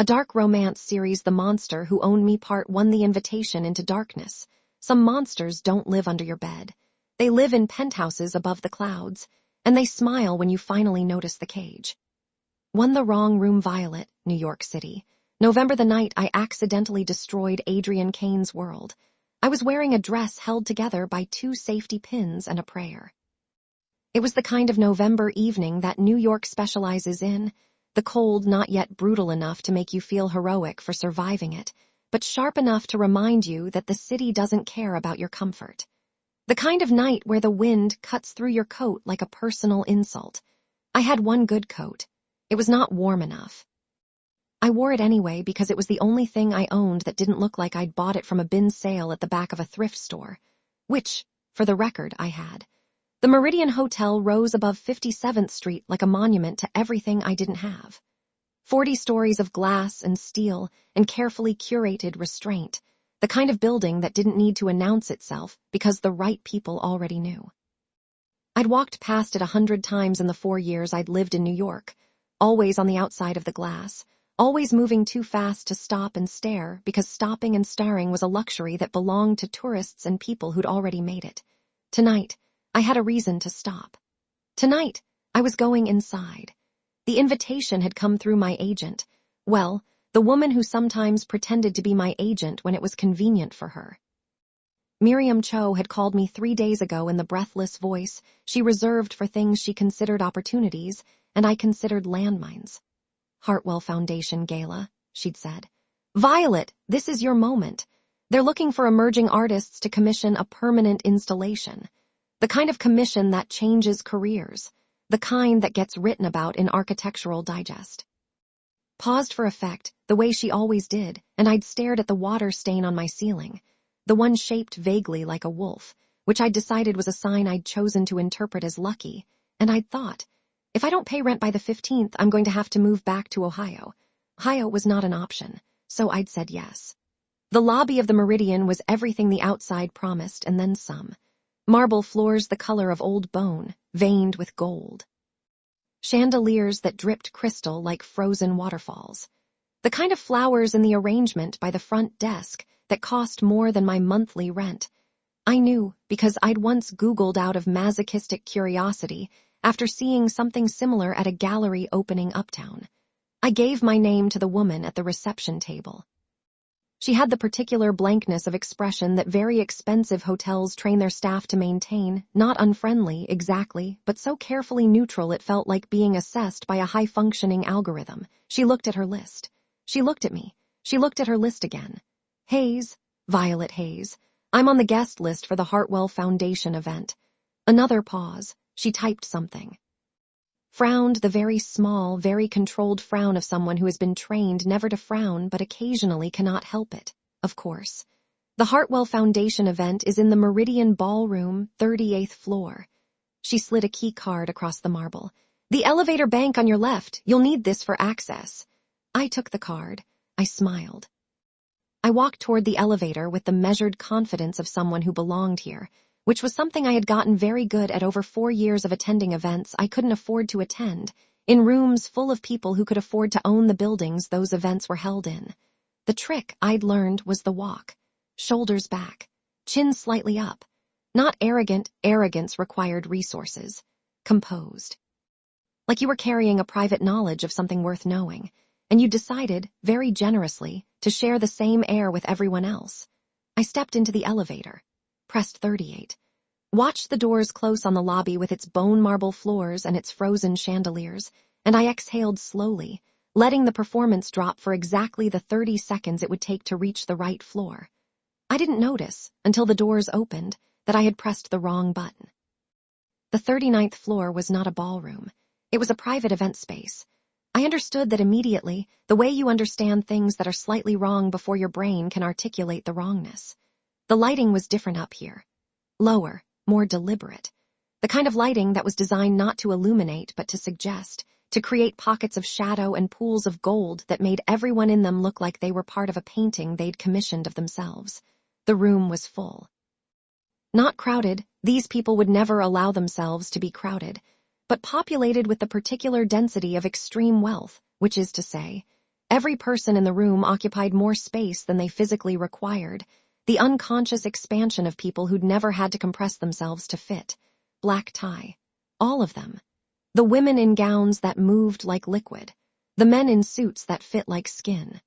A dark romance series, The Monster Who Owned Me Part 1. The invitation into darkness. Some monsters don't live under your bed. They live in penthouses above the clouds, and they smile when you finally notice the cage. 1. The Wrong Room. Violet, New York City. November. The night I accidentally destroyed Adrian Kane's world. I was wearing a dress held together by 2 safety pins and a prayer. It was the kind of November evening that New York specializes in. The cold not yet brutal enough to make you feel heroic for surviving it, but sharp enough to remind you that the city doesn't care about your comfort. The kind of night where the wind cuts through your coat like a personal insult. I had one good coat. It was not warm enough. I wore it anyway because it was the only thing I owned that didn't look like I'd bought it from a bin sale at the back of a thrift store, which, for the record, I had. The Meridian Hotel rose above 57th Street like a monument to everything I didn't have. 40 stories of glass and steel and carefully curated restraint, the kind of building that didn't need to announce itself because the right people already knew. I'd walked past it 100 times in the 4 years I'd lived in New York, always on the outside of the glass, always moving too fast to stop and stare because stopping and staring was a luxury that belonged to tourists and people who'd already made it. Tonight, I had a reason to stop. Tonight, I was going inside. The invitation had come through my agent. Well, the woman who sometimes pretended to be my agent when it was convenient for her. Miriam Cho had called me 3 days ago in the breathless voice she reserved for things she considered opportunities and I considered landmines. Hartwell Foundation Gala, she'd said. Violet, this is your moment. They're looking for emerging artists to commission a permanent installation. The kind of commission that changes careers. The kind that gets written about in Architectural Digest. Paused for effect, the way she always did, and I'd stared at the water stain on my ceiling, the one shaped vaguely like a wolf, which I'd decided was a sign I'd chosen to interpret as lucky, and I'd thought, if I don't pay rent by the 15th, I'm going to have to move back to Ohio. Ohio was not an option, so I'd said yes. The lobby of the Meridian was everything the outside promised, and then some. Marble floors the color of old bone, veined with gold. Chandeliers that dripped crystal like frozen waterfalls. The kind of flowers in the arrangement by the front desk that cost more than my monthly rent. I knew because I'd once Googled out of masochistic curiosity after seeing something similar at a gallery opening uptown. I gave my name to the woman at the reception table. She had the particular blankness of expression that very expensive hotels train their staff to maintain, not unfriendly, exactly, but so carefully neutral it felt like being assessed by a high-functioning algorithm. She looked at her list. She looked at me. She looked at her list again. Hayes, Violet Hayes. I'm on the guest list for the Hartwell Foundation event. Another pause. She typed something. Frowned, the very small, very controlled frown of someone who has been trained never to frown but occasionally cannot help it, of course. The Hartwell Foundation event is in the Meridian Ballroom, 38th floor. She slid a key card across the marble. The elevator bank on your left, you'll need this for access. I took the card. I smiled. I walked toward the elevator with the measured confidence of someone who belonged here, which was something I had gotten very good at over 4 years of attending events I couldn't afford to attend, in rooms full of people who could afford to own the buildings those events were held in. The trick I'd learned was the walk. Shoulders back, chin slightly up. Not arrogant, arrogance required resources. Composed. Like you were carrying a private knowledge of something worth knowing, and you decided, very generously, to share the same air with everyone else. I stepped into the elevator. Pressed 38. Watched the doors close on the lobby with its bone marble floors and its frozen chandeliers, and I exhaled slowly, letting the performance drop for exactly the 30 seconds it would take to reach the right floor. I didn't notice, until the doors opened, that I had pressed the wrong button. The 39th floor was not a ballroom. It was a private event space. I understood that immediately, the way you understand things that are slightly wrong before your brain can articulate the wrongness. The lighting was different up here. Lower, more deliberate. The kind of lighting that was designed not to illuminate but to suggest, to create pockets of shadow and pools of gold that made everyone in them look like they were part of a painting they'd commissioned of themselves. The room was full. Not crowded, these people would never allow themselves to be crowded, but populated with the particular density of extreme wealth, which is to say, Every person in the room occupied more space than they physically required, the unconscious expansion of people who'd never had to compress themselves to fit. Black tie. All of them. The women in gowns that moved like liquid. The men in suits that fit like skin.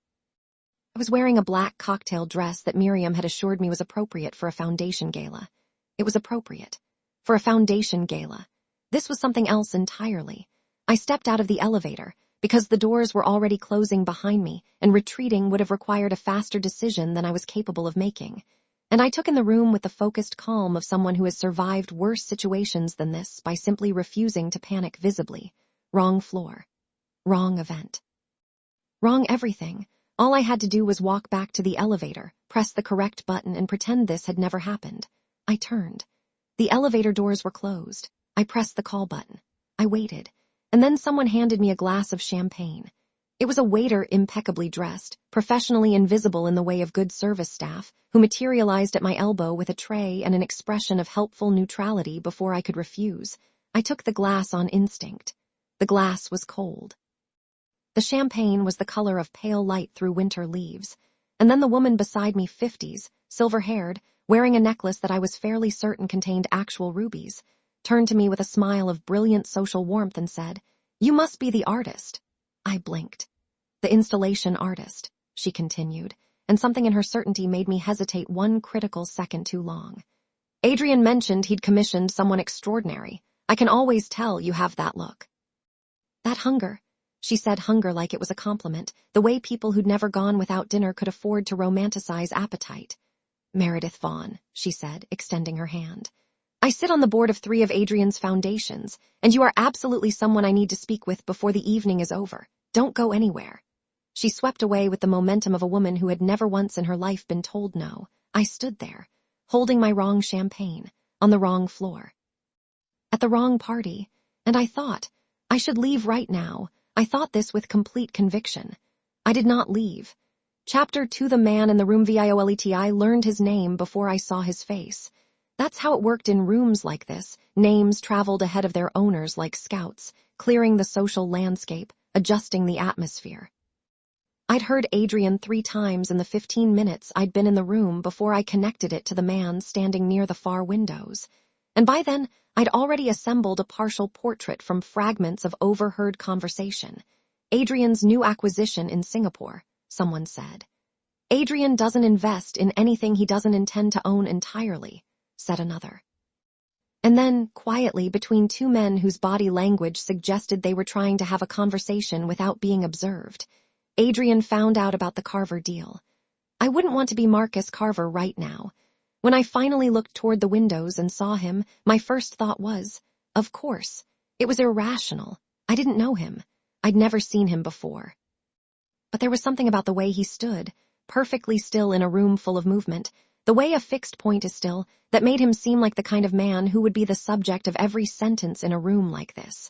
I was wearing a black cocktail dress that Miriam had assured me was appropriate for a foundation gala. It was appropriate. For a foundation gala. This was something else entirely. I stepped out of the elevator, because the doors were already closing behind me, and retreating would have required a faster decision than I was capable of making. And I took in the room with the focused calm of someone who has survived worse situations than this by simply refusing to panic visibly. Wrong floor. Wrong event. Wrong everything. All I had to do was walk back to the elevator, press the correct button, and pretend this had never happened. I turned. The elevator doors were closed. I pressed the call button. I waited. And then someone handed me a glass of champagne. It was a waiter impeccably dressed, professionally invisible in the way of good service staff, who materialized at my elbow with a tray and an expression of helpful neutrality before I could refuse. I took the glass on instinct. The glass was cold. The champagne was the color of pale light through winter leaves. And then the woman beside me, 50s, silver-haired, wearing a necklace that I was fairly certain contained actual rubies, turned to me with a smile of brilliant social warmth and said, "You must be the artist." I blinked. "The installation artist," she continued, and something in her certainty made me hesitate one critical second too long. "Adrian mentioned he'd commissioned someone extraordinary. I can always tell you have that look." "That hunger," she said, hunger like it was a compliment, the way people who'd never gone without dinner could afford to romanticize appetite. "Meredith Vaughn," she said, extending her hand. "I sit on the board of 3 of Adrian's foundations, and you are absolutely someone I need to speak with before the evening is over. Don't go anywhere." She swept away with the momentum of a woman who had never once in her life been told no. I stood there, holding my wrong champagne, on the wrong floor. At the wrong party, and I thought, I should leave right now. I thought this with complete conviction. I did not leave. Chapter 2. The man in the room VIOLET. I learned his name before I saw his face. That's how it worked in rooms like this. Names traveled ahead of their owners like scouts, clearing the social landscape, adjusting the atmosphere. I'd heard Adrian 3 times in the 15 minutes I'd been in the room before I connected it to the man standing near the far windows. And by then, I'd already assembled a partial portrait from fragments of overheard conversation. Adrian's new acquisition in Singapore, someone said. "Adrian doesn't invest in anything he doesn't intend to own entirely," said another. And then, quietly, between 2 men whose body language suggested they were trying to have a conversation without being observed, Adrian found out about the Carver deal. I wouldn't want to be Marcus Carver right now. When I finally looked toward the windows and saw him, my first thought was, of course. It was irrational. I didn't know him. I'd never seen him before. But there was something about the way he stood, perfectly still in a room full of movement, the way a fixed point is still, that made him seem like the kind of man who would be the subject of every sentence in a room like this.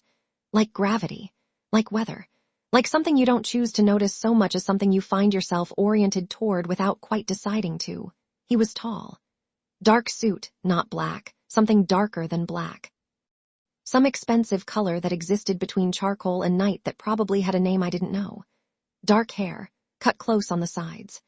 Like gravity. Like weather. Like something you don't choose to notice so much as something you find yourself oriented toward without quite deciding to. He was tall. Dark suit, not black. Something darker than black. Some expensive color that existed between charcoal and night that probably had a name I didn't know. Dark hair, cut close on the sides.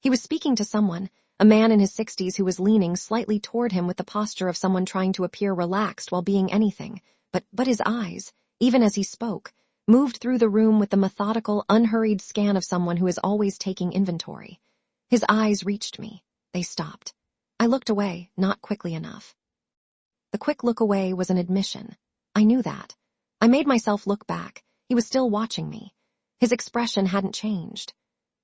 He was speaking to someone, a man in his 60s who was leaning slightly toward him with the posture of someone trying to appear relaxed while being anything, but his eyes, even as he spoke, moved through the room with the methodical, unhurried scan of someone who is always taking inventory. His eyes reached me. They stopped. I looked away, not quickly enough. The quick look away was an admission. I knew that. I made myself look back. He was still watching me. His expression hadn't changed.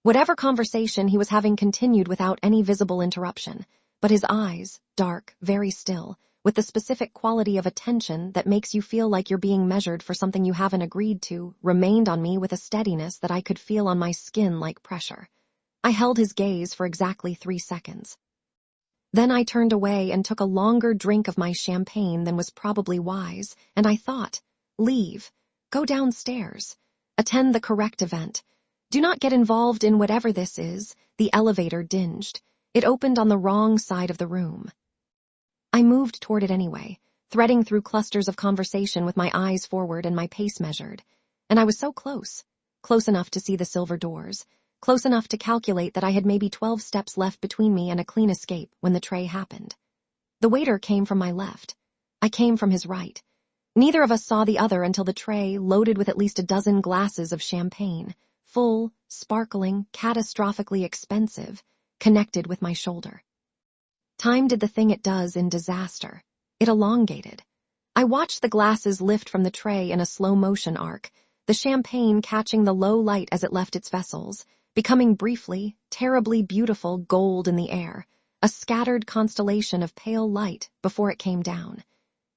Whatever conversation he was having continued without any visible interruption, but his eyes, dark, very still, with the specific quality of attention that makes you feel like you're being measured for something you haven't agreed to, remained on me with a steadiness that I could feel on my skin like pressure. I held his gaze for exactly 3 seconds. Then I turned away and took a longer drink of my champagne than was probably wise, and I thought, leave, go downstairs, attend the correct event. Do not get involved in whatever this is. The elevator dinged. It opened on the wrong side of the room. I moved toward it anyway, threading through clusters of conversation with my eyes forward and my pace measured. And I was so close. close enough to see the silver doors, close enough to calculate that I had maybe 12 steps left between me and a clean escape when the tray happened. The waiter came from my left. I came from his right. Neither of us saw the other until the tray, loaded with at least a dozen glasses of champagne, full, sparkling, catastrophically expensive, connected with my shoulder. Time did the thing it does in disaster. It elongated. I watched the glasses lift from the tray in a slow-motion arc, the champagne catching the low light as it left its vessels, becoming briefly, terribly beautiful gold in the air, a scattered constellation of pale light before it came down.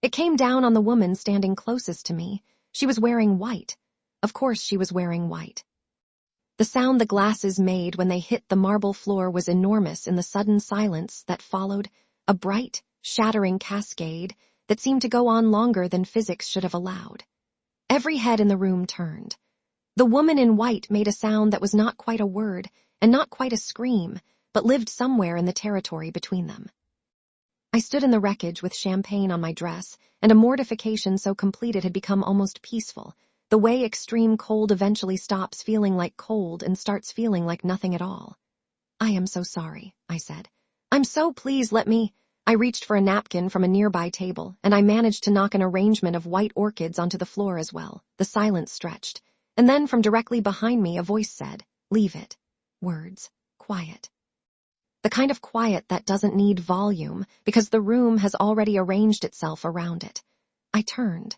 It came down on the woman standing closest to me. She was wearing white. Of course she was wearing white. The sound the glasses made when they hit the marble floor was enormous in the sudden silence that followed, a bright, shattering cascade that seemed to go on longer than physics should have allowed. Every head in the room turned. The woman in white made a sound that was not quite a word and not quite a scream, but lived somewhere in the territory between them. I stood in the wreckage with champagne on my dress, and a mortification so complete it had become almost peaceful, the way extreme cold eventually stops feeling like cold and starts feeling like nothing at all. "I am so sorry," I said. "I'm so please let me—" I reached for a napkin from a nearby table, and I managed to knock an arrangement of white orchids onto the floor as well. The silence stretched, and then from directly behind me a voice said, "Leave it." Words. Quiet. The kind of quiet that doesn't need volume because the room has already arranged itself around it. I turned.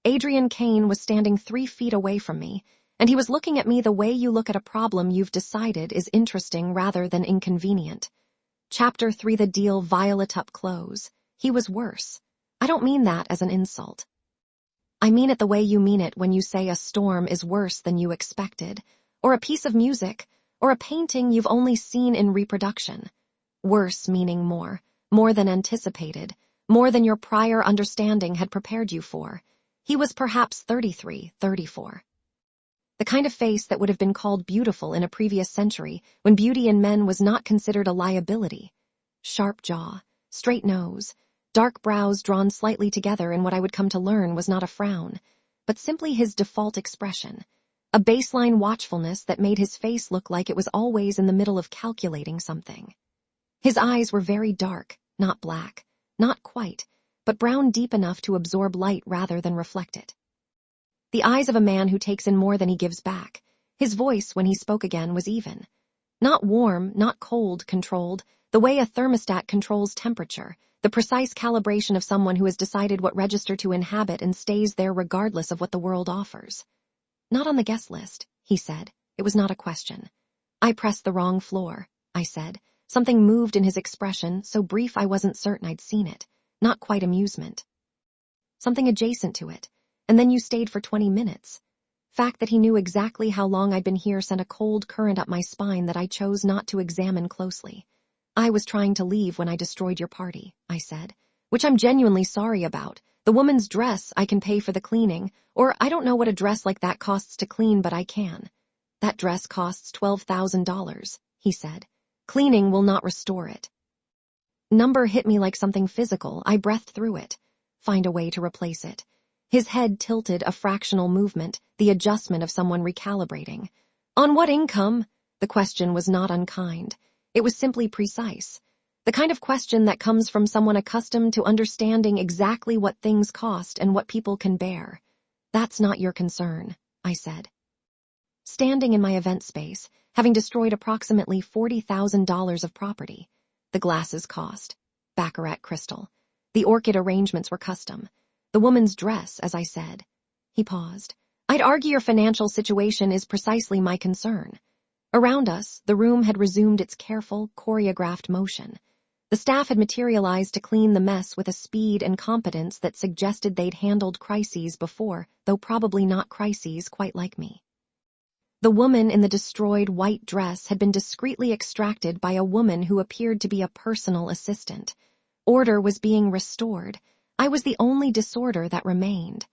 Adrian Kane was standing 3 feet away from me, and he was looking at me the way you look at a problem you've decided is interesting rather than inconvenient. Chapter 3: The deal violet up close. He was worse. I don't mean that as an insult. I mean it the way you mean it when you say a storm is worse than you expected, or a piece of music, or a painting you've only seen in reproduction. Worse meaning more than anticipated, more than your prior understanding had prepared you for. He was perhaps 33, 34. The kind of face that would have been called beautiful in a previous century when beauty in men was not considered a liability. Sharp jaw, straight nose, dark brows drawn slightly together in what I would come to learn was not a frown, but simply his default expression, a baseline watchfulness that made his face look like it was always in the middle of calculating something. His eyes were very dark, not black, not quite, but brown deep enough to absorb light rather than reflect it. The eyes of a man who takes in more than he gives back. His voice, when he spoke again, was even. Not warm, not cold, controlled, the way a thermostat controls temperature, the precise calibration of someone who has decided what register to inhabit and stays there regardless of what the world offers. "Not on the guest list," he said. It was not a question. "I pressed the wrong floor," I said. Something moved in his expression, so brief I wasn't certain I'd seen it. Not quite amusement. Something adjacent to it. "And then you stayed for 20 minutes. Fact that he knew exactly how long I'd been here sent a cold current up my spine that I chose not to examine closely. "I was trying to leave when I destroyed your party," I said, "which I'm genuinely sorry about. The woman's dress, I can pay for the cleaning, or I don't know what a dress like that costs to clean, but I can." "That dress costs $12,000, he said. "Cleaning will not restore it." Number hit me like something physical. I breathed through it. Find a way to replace it. His head tilted, a fractional movement, the adjustment of someone recalibrating. "On what income?" The question was not unkind. It was simply precise. The kind of question that comes from someone accustomed to understanding exactly what things cost and what people can bear. "That's not your concern," I said. Standing in my event space, having destroyed approximately $40,000 of property. The glasses cost. Baccarat crystal. The orchid arrangements were custom. The woman's dress, as I said. He paused. "I'd argue your financial situation is precisely my concern." Around us, the room had resumed its careful, choreographed motion. The staff had materialized to clean the mess with a speed and competence that suggested they'd handled crises before, though probably not crises quite like me. The woman in the destroyed white dress had been discreetly extracted by a woman who appeared to be a personal assistant. Order was being restored. I was the only disorder that remained.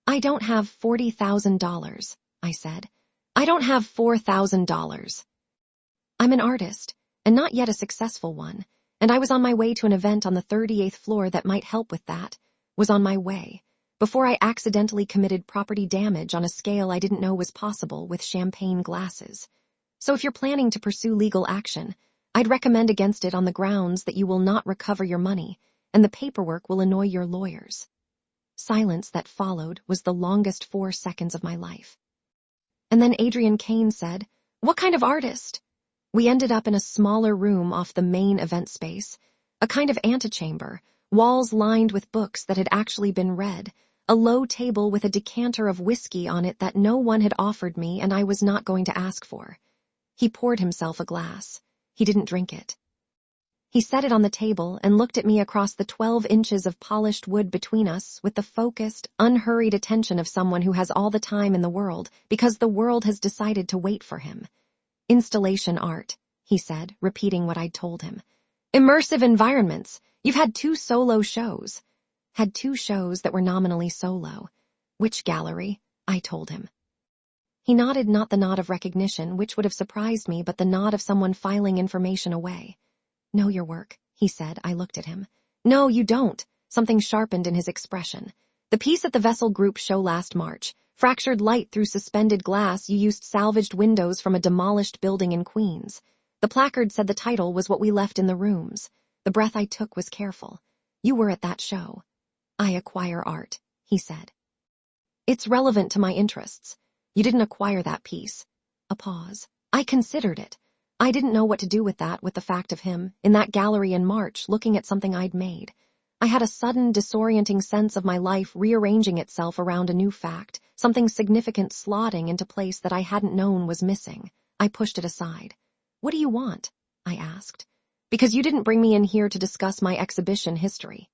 "I don't have $40,000, I said. "I don't have $4,000. I'm an artist, and not yet a successful one, and I was on my way to an event on the 38th floor that might help with that. Was on my way. before I accidentally committed property damage on a scale I didn't know was possible with champagne glasses. So if you're planning to pursue legal action, I'd recommend against it on the grounds that you will not recover your money, and the paperwork will annoy your lawyers. Silence that followed was the longest 4 seconds of my life. And then Adrian Kane said, "What kind of artist?" We ended up in a smaller room off the main event space, a kind of antechamber, walls lined with books that had actually been read, a low table with a decanter of whiskey on it that no one had offered me and I was not going to ask for. He poured himself a glass. He didn't drink it. He set it on the table and looked at me across the 12 inches of polished wood between us with the focused, unhurried attention of someone who has all the time in the world because the world has decided to wait for him. "Installation art," he said, repeating what I'd told him. "Immersive environments. You've had 2 solo shows." Had 2 shows that were nominally solo. "Which gallery?" I told him. He nodded, not the nod of recognition, which would have surprised me, but the nod of someone filing information away. "Know your work," he said. I looked at him. "No, you don't." Something sharpened in his expression. "The piece at the Vessel Group show last March. Fractured light through suspended glass. You used salvaged windows from a demolished building in Queens. The placard said the title was what we left in the rooms." The breath I took was careful. "You were at that show." "I acquire art," he said. "It's relevant to my interests." "You didn't acquire that piece." A pause. "I considered it. I didn't know what to do with that, with the fact of him, in that gallery in March, looking at something I'd made. I had a sudden, disorienting sense of my life rearranging itself around a new fact, something significant slotting into place that I hadn't known was missing. I pushed it aside. "What do you want?" I asked. "Because you didn't bring me in here to discuss my exhibition history."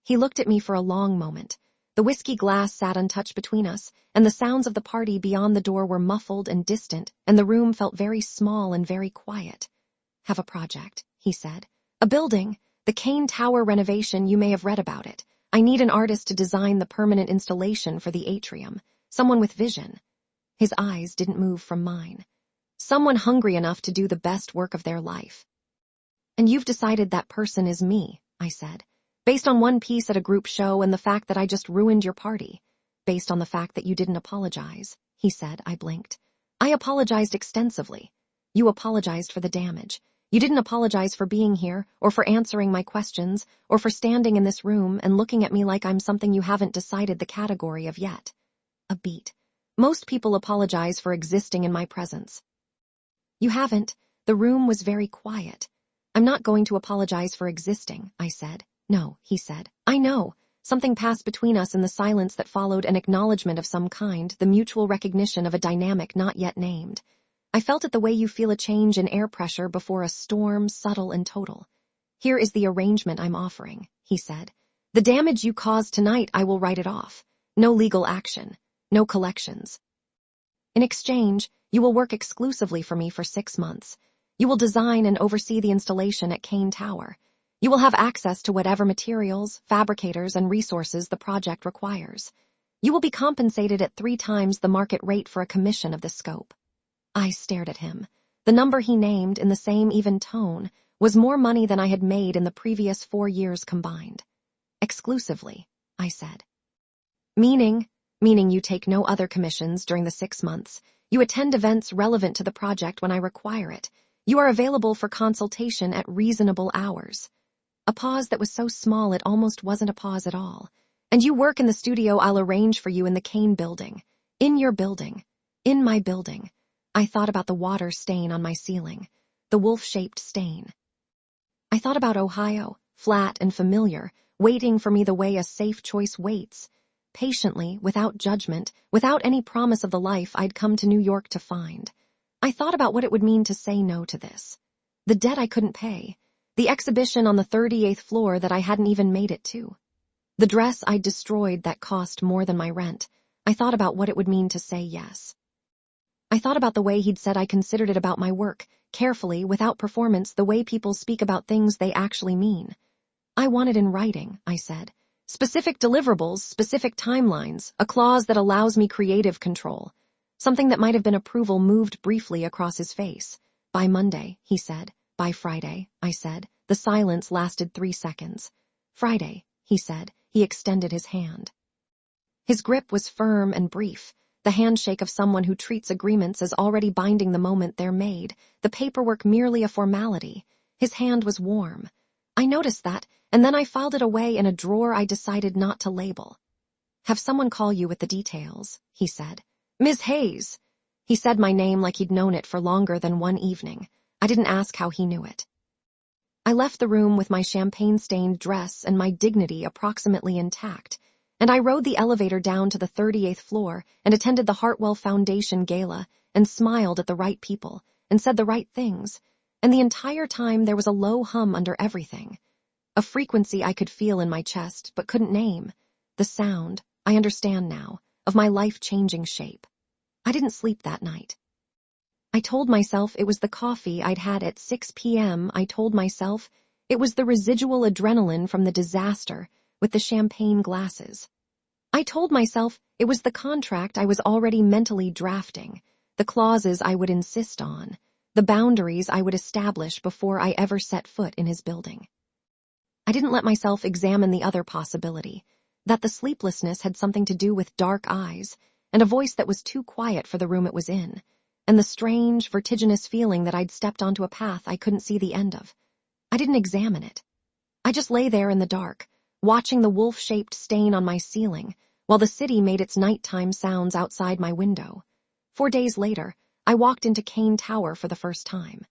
He looked at me for a long moment. The whiskey glass sat untouched between us, and the sounds of the party beyond the door were muffled and distant, and the room felt very small and very quiet. "Have a project," he said. "A building. The Kane Tower renovation. You may have read about it. I need an artist to design the permanent installation for the atrium. Someone with vision." His eyes didn't move from mine. "Someone hungry enough to do the best work of their life." "And you've decided that person is me," I said. "Based on one piece at a group show and the fact that I just ruined your party." "Based on the fact that you didn't apologize," he said. I blinked. "I apologized extensively." "You apologized for the damage. You didn't apologize for being here, or for answering my questions, or for standing in this room and looking at me like I'm something you haven't decided the category of yet." A beat. "Most people apologize for existing in my presence." "You haven't." The room was very quiet. "I'm not going to apologize for existing," I said. "No," he said. "I know." Something passed between us in the silence that followed, an acknowledgement of some kind, the mutual recognition of a dynamic not yet named. I felt it the way you feel a change in air pressure before a storm, subtle and total. "Here is the arrangement I'm offering," he said. "The damage you caused tonight, I will write it off. No legal action. No collections. In exchange, you will work exclusively for me for 6 months. You will design and oversee the installation at Kane Tower. You will have access to whatever materials, fabricators, and resources the project requires. You will be compensated at 3 times the market rate for a commission of this scope." I stared at him. The number he named, in the same even tone, was more money than I had made in the previous 4 years combined. "Exclusively," I said. Meaning you take no other commissions during the 6 months. You attend events relevant to the project when I require it. You are available for consultation at reasonable hours." A pause that was so small it almost wasn't a pause at all. "And you work in the studio I'll arrange for you in the Kane building. In your building. In my building." I thought about the water stain on my ceiling, the wolf-shaped stain. I thought about Ohio, flat and familiar, waiting for me the way a safe choice waits, patiently, without judgment, without any promise of the life I'd come to New York to find. I thought about what it would mean to say no to this. The debt I couldn't pay. The exhibition on the 38th floor that I hadn't even made it to. The dress I'd destroyed that cost more than my rent. I thought about what it would mean to say yes. I thought about the way he'd said I considered it about my work, carefully, without performance, the way people speak about things they actually mean. "I want it in writing," I said. "Specific deliverables, specific timelines, a clause that allows me creative control." Something that might have been approval moved briefly across his face. "By Monday," he said. "By Friday," I said. The silence lasted 3 seconds. "Friday," he said. He extended his hand. His grip was firm and brief, the handshake of someone who treats agreements as already binding the moment they're made, the paperwork merely a formality. His hand was warm. I noticed that, and then I filed it away in a drawer I decided not to label. "Have someone call you with the details," he said. "Ms. Hayes." He said my name like he'd known it for longer than one evening. I didn't ask how he knew it. I left the room with my champagne-stained dress and my dignity approximately intact, and I rode the elevator down to the 38th floor and attended the Hartwell Foundation gala and smiled at the right people and said the right things, and the entire time there was a low hum under everything. A frequency I could feel in my chest but couldn't name. The sound, I understand now, of my life-changing shape. I didn't sleep that night. I told myself it was the coffee I'd had at 6 p.m. I told myself it was the residual adrenaline from the disaster with the champagne glasses. I told myself it was the contract I was already mentally drafting, the clauses I would insist on, the boundaries I would establish before I ever set foot in his building. I didn't let myself examine the other possibility, that the sleeplessness had something to do with dark eyes and a voice that was too quiet for the room it was in, and the strange, vertiginous feeling that I'd stepped onto a path I couldn't see the end of. I didn't examine it. I just lay there in the dark, watching the wolf-shaped stain on my ceiling, while the city made its nighttime sounds outside my window. 4 days later, I walked into Kane Tower for the first time.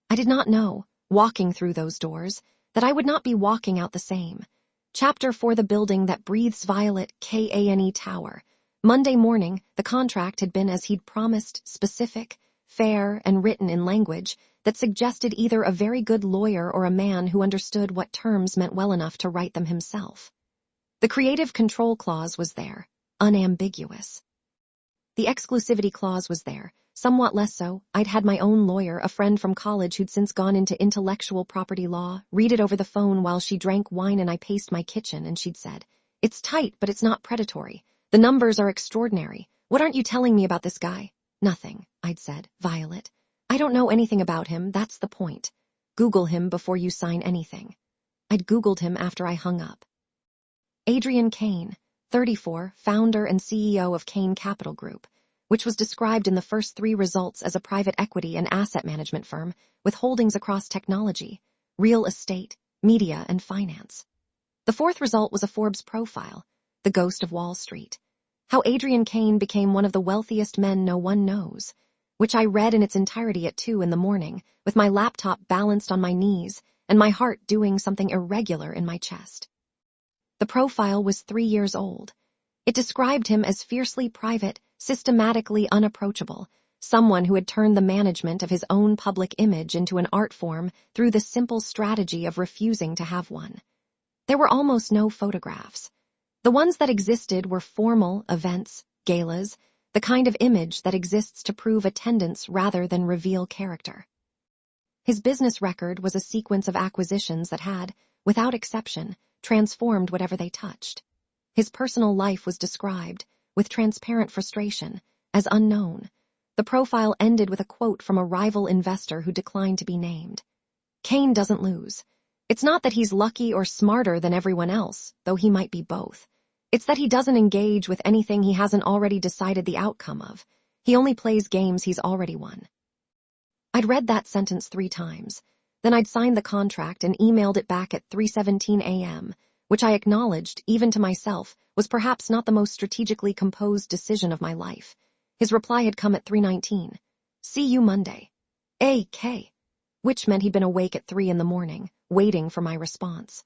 I did not know, walking through those doors, that I would not be walking out the same. Chapter 4: The Building That Breathes Violet, Kane Tower. Monday morning, the contract had been as he'd promised, specific, fair, and written in language that suggested either a very good lawyer or a man who understood what terms meant well enough to write them himself. The creative control clause was there, unambiguous. The exclusivity clause was there, somewhat less so. I'd had my own lawyer, a friend from college who'd since gone into intellectual property law, read it over the phone while she drank wine and I paced my kitchen, and she'd said, "It's tight, but it's not predatory. The numbers are extraordinary. What aren't you telling me about this guy?" "Nothing," I'd said. "Violet, I don't know anything about him, that's the point. Google him before you sign anything." I'd Googled him after I hung up. Adrian Kane, 34, founder and CEO of Kane Capital Group, which was described in the first 3 results as a private equity and asset management firm with holdings across technology, real estate, media, and finance. The 4th result was a Forbes profile, the ghost of Wall Street. How Adrian Kane became one of the wealthiest men no one knows, which I read in its entirety at 2 a.m, with my laptop balanced on my knees and my heart doing something irregular in my chest. The profile was 3 years old. It described him as fiercely private, systematically unapproachable, someone who had turned the management of his own public image into an art form through the simple strategy of refusing to have one. There were almost no photographs. The ones that existed were formal events, galas, the kind of image that exists to prove attendance rather than reveal character. His business record was a sequence of acquisitions that had, without exception, transformed whatever they touched. His personal life was described, with transparent frustration, as unknown. The profile ended with a quote from a rival investor who declined to be named. "Kane doesn't lose. It's not that he's lucky or smarter than everyone else, though he might be both. It's that he doesn't engage with anything he hasn't already decided the outcome of. He only plays games he's already won." I'd read that sentence 3 times. Then I'd signed the contract and emailed it back at 3:17 a.m., which I acknowledged, even to myself, was perhaps not the most strategically composed decision of my life. His reply had come at 3:19. "See you Monday. A.K." Which meant he'd been awake at 3 a.m, waiting for my response.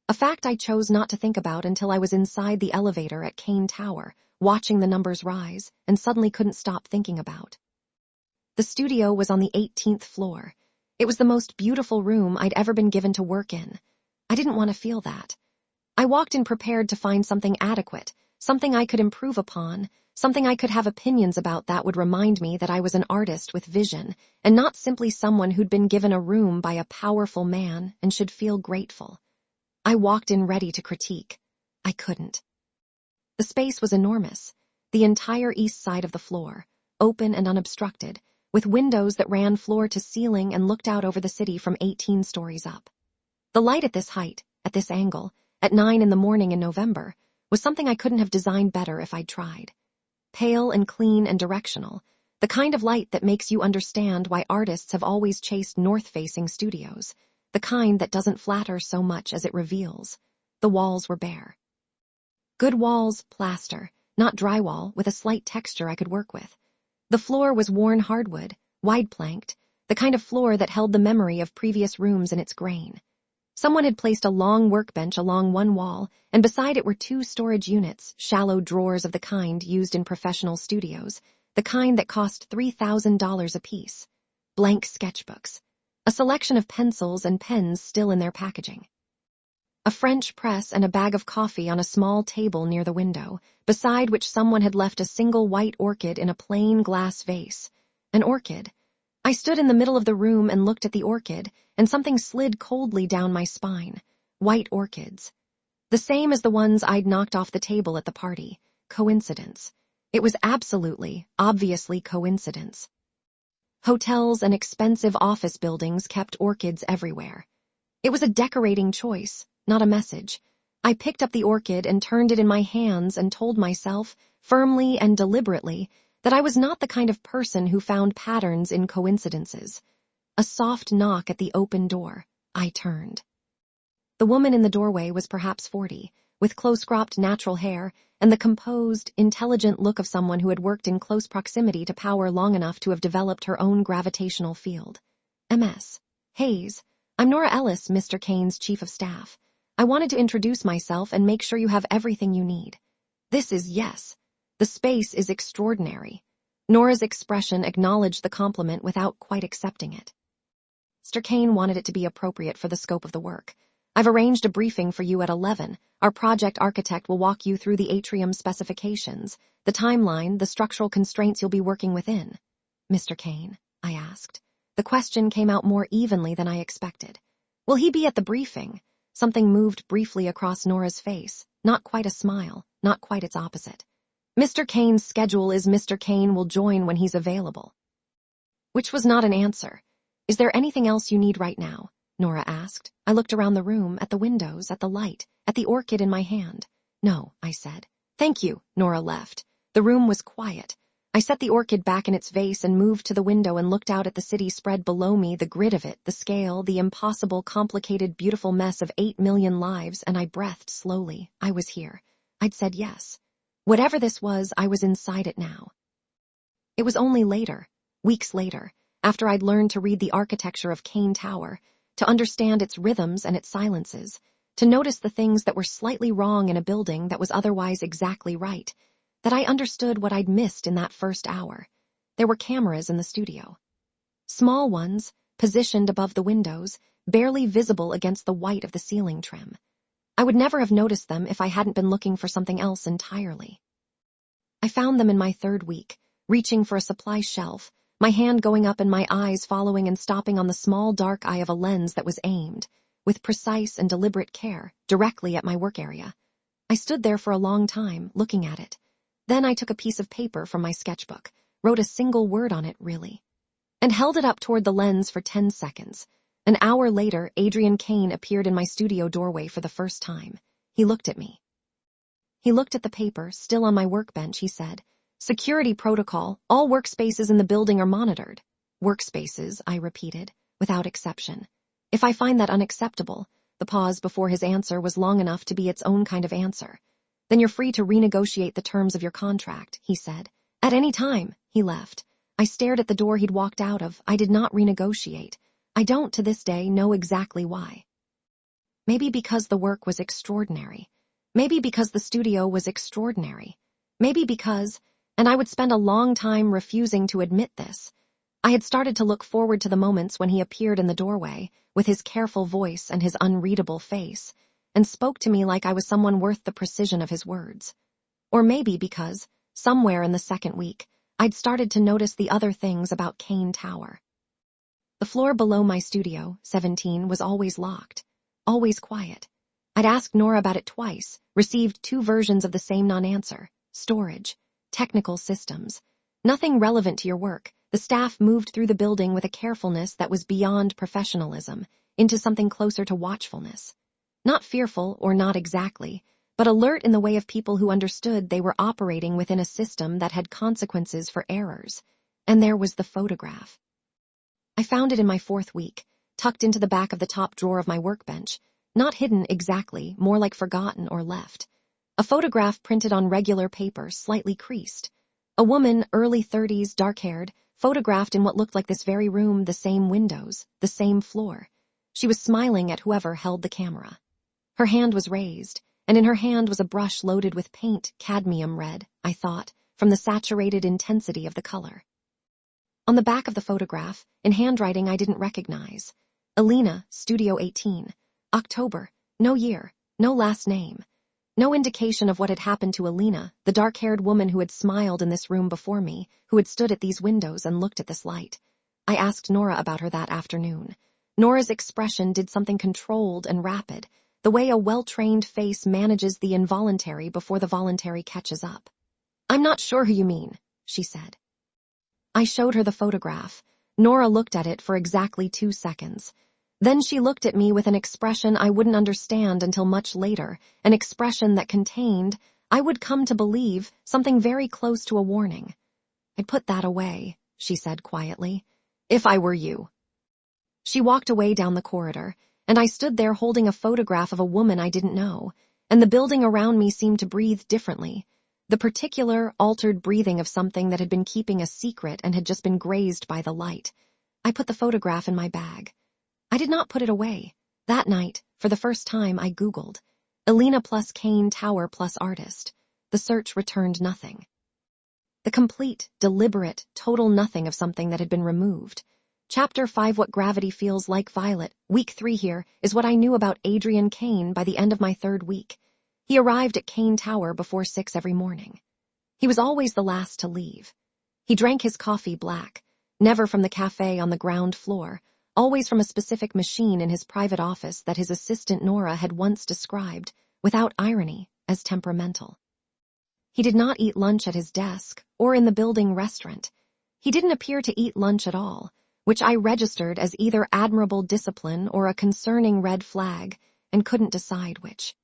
A fact I chose not to think about until I was inside the elevator at Kane Tower, watching the numbers rise, and suddenly couldn't stop thinking about. The studio was on the 18th floor. It was the most beautiful room I'd ever been given to work in. I didn't want to feel that. I walked in prepared to find something adequate, something I could improve upon, something I could have opinions about that would remind me that I was an artist with vision, and not simply someone who'd been given a room by a powerful man and should feel grateful. I walked in ready to critique. I couldn't. The space was enormous, the entire east side of the floor, open and unobstructed, with windows that ran floor to ceiling and looked out over the city from 18 stories up. The light at this height, at this angle, at 9 a.m. in November, was something I couldn't have designed better if I'd tried. Pale and clean and directional, the kind of light that makes you understand why artists have always chased north-facing studios, the kind that doesn't flatter so much as it reveals. The walls were bare. Good walls, plaster, not drywall, with a slight texture I could work with. The floor was worn hardwood, wide-planked, the kind of floor that held the memory of previous rooms in its grain. Someone had placed a long workbench along one wall, and beside it were 2 storage units, shallow drawers of the kind used in professional studios, the kind that cost $3,000 apiece. Blank sketchbooks. A selection of pencils and pens still in their packaging. A French press and a bag of coffee on a small table near the window, beside which someone had left a single white orchid in a plain glass vase. An orchid. I stood in the middle of the room and looked at the orchid, and something slid coldly down my spine. White orchids. The same as the ones I'd knocked off the table at the party. Coincidence. It was absolutely, obviously coincidence. Hotels and expensive office buildings kept orchids everywhere. It was a decorating choice, not a message. I picked up the orchid and turned it in my hands and told myself, firmly and deliberately, that I was not the kind of person who found patterns in coincidences. A soft knock at the open door. I turned. The woman in the doorway was perhaps 40, with close-cropped natural hair and the composed, intelligent look of someone who had worked in close proximity to power long enough to have developed her own gravitational field. MS. Hayes, I'm Nora Ellis, Mr. Kane's chief of staff. I wanted to introduce myself and make sure you have everything you need. This is yes. The space is extraordinary. Nora's expression acknowledged the compliment without quite accepting it. Mr. Kane wanted it to be appropriate for the scope of the work. I've arranged a briefing for you at 11. Our project architect will walk you through the atrium specifications, the timeline, the structural constraints you'll be working within. Mr. Kane, I asked. The question came out more evenly than I expected. Will he be at the briefing? Something moved briefly across Nora's face. Not quite a smile, not quite its opposite. Mr. Kane's schedule is Mr. Kane will join when he's available. Which was not an answer. Is there anything else you need right now? Nora asked. I looked around the room, at the windows, at the light, at the orchid in my hand. No, I said. Thank you. Nora left. The room was quiet. I set the orchid back in its vase and moved to the window and looked out at the city spread below me, the grid of it, the scale, the impossible, complicated, beautiful mess of 8 million lives, and I breathed slowly. I was here. I'd said yes. Whatever this was, I was inside it now. It was only later, weeks later, after I'd learned to read the architecture of Kane Tower, to understand its rhythms and its silences, to notice the things that were slightly wrong in a building that was otherwise exactly right, that I understood what I'd missed in that first hour. There were cameras in the studio. Small ones, positioned above the windows, barely visible against the white of the ceiling trim. I would never have noticed them if I hadn't been looking for something else entirely. I found them in my 3rd week, reaching for a supply shelf, my hand going up and my eyes following and stopping on the small dark eye of a lens that was aimed, with precise and deliberate care, directly at my work area. I stood there for a long time, looking at it. Then I took a piece of paper from my sketchbook, wrote a single word on it, really, and held it up toward the lens for 10 seconds. An hour later, Adrian Kane appeared in my studio doorway for the first time. He looked at me. He looked at the paper, still on my workbench. He said, "Security protocol, all workspaces in the building are monitored." Workspaces, I repeated, without exception. If I find that unacceptable, the pause before his answer was long enough to be its own kind of answer. Then you're free to renegotiate the terms of your contract, he said. At any time, he left. I stared at the door he'd walked out of. I did not renegotiate. I don't, to this day, know exactly why. Maybe because the work was extraordinary. Maybe because the studio was extraordinary. Maybe because, and I would spend a long time refusing to admit this, I had started to look forward to the moments when he appeared in the doorway, with his careful voice and his unreadable face, and spoke to me like I was someone worth the precision of his words. Or maybe because, somewhere in the 2nd week, I'd started to notice the other things about Kane Tower. The floor below my studio, 17, was always locked, always quiet. I'd asked Nora about it twice, received 2 versions of the same non-answer. Storage, technical systems, nothing relevant to your work. The staff moved through the building with a carefulness that was beyond professionalism, into something closer to watchfulness. Not fearful, or not exactly, but alert in the way of people who understood they were operating within a system that had consequences for errors. And there was the photograph. I found it in my 4th week, tucked into the back of the top drawer of my workbench, not hidden exactly, more like forgotten or left. A photograph printed on regular paper, slightly creased. A woman, early 30s, dark-haired, photographed in what looked like this very room, the same windows, the same floor. She was smiling at whoever held the camera. Her hand was raised, and in her hand was a brush loaded with paint, cadmium red, I thought, from the saturated intensity of the color. On the back of the photograph, in handwriting I didn't recognize, Alina, Studio 18, October, no year, no last name. No indication of what had happened to Alina, the dark-haired woman who had smiled in this room before me, who had stood at these windows and looked at this light. I asked Nora about her that afternoon. Nora's expression did something controlled and rapid, the way a well-trained face manages the involuntary before the voluntary catches up. "I'm not sure who you mean," she said. I showed her the photograph. Nora looked at it for exactly 2 seconds. Then she looked at me with an expression I wouldn't understand until much later, an expression that contained, I would come to believe, something very close to a warning. "I'd put that away," she said quietly, "if I were you." She walked away down the corridor, and I stood there holding a photograph of a woman I didn't know, and the building around me seemed to breathe differently. The particular, altered breathing of something that had been keeping a secret and had just been grazed by the light. I put the photograph in my bag. I did not put it away. That night, for the first time, I Googled. Alina plus Kane Tower plus artist. The search returned nothing. The complete, deliberate, total nothing of something that had been removed. Chapter 5 What Gravity Feels Like. Violet, week 3 here, is what I knew about Adrian Kane by the end of my 3rd week. He arrived at Kane Tower before 6 every morning. He was always the last to leave. He drank his coffee black, never from the cafe on the ground floor, always from a specific machine in his private office that his assistant Nora had once described, without irony, as temperamental. He did not eat lunch at his desk or in the building restaurant. He didn't appear to eat lunch at all, which I registered as either admirable discipline or a concerning red flag, and couldn't decide which.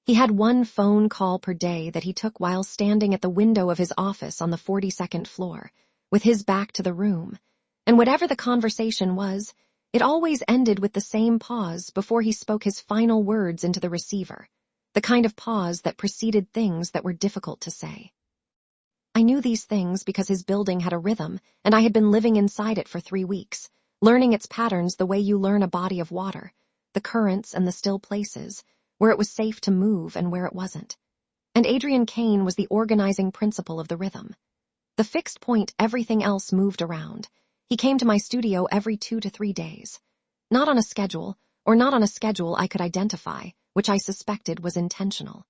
He had 1 phone call per day that he took while standing at the window of his office on the 42nd floor, with his back to the room, and whatever the conversation was, it always ended with the same pause before he spoke his final words into the receiver, the kind of pause that preceded things that were difficult to say. I knew these things because his building had a rhythm, and I had been living inside it for 3 weeks, learning its patterns the way you learn a body of water, the currents and the still places, where it was safe to move and where it wasn't. And Adrian Kane was the organizing principle of the rhythm. The fixed point everything else moved around. He came to my studio every 2 to 3 days. Not on a schedule, or not on a schedule I could identify, which I suspected was intentional.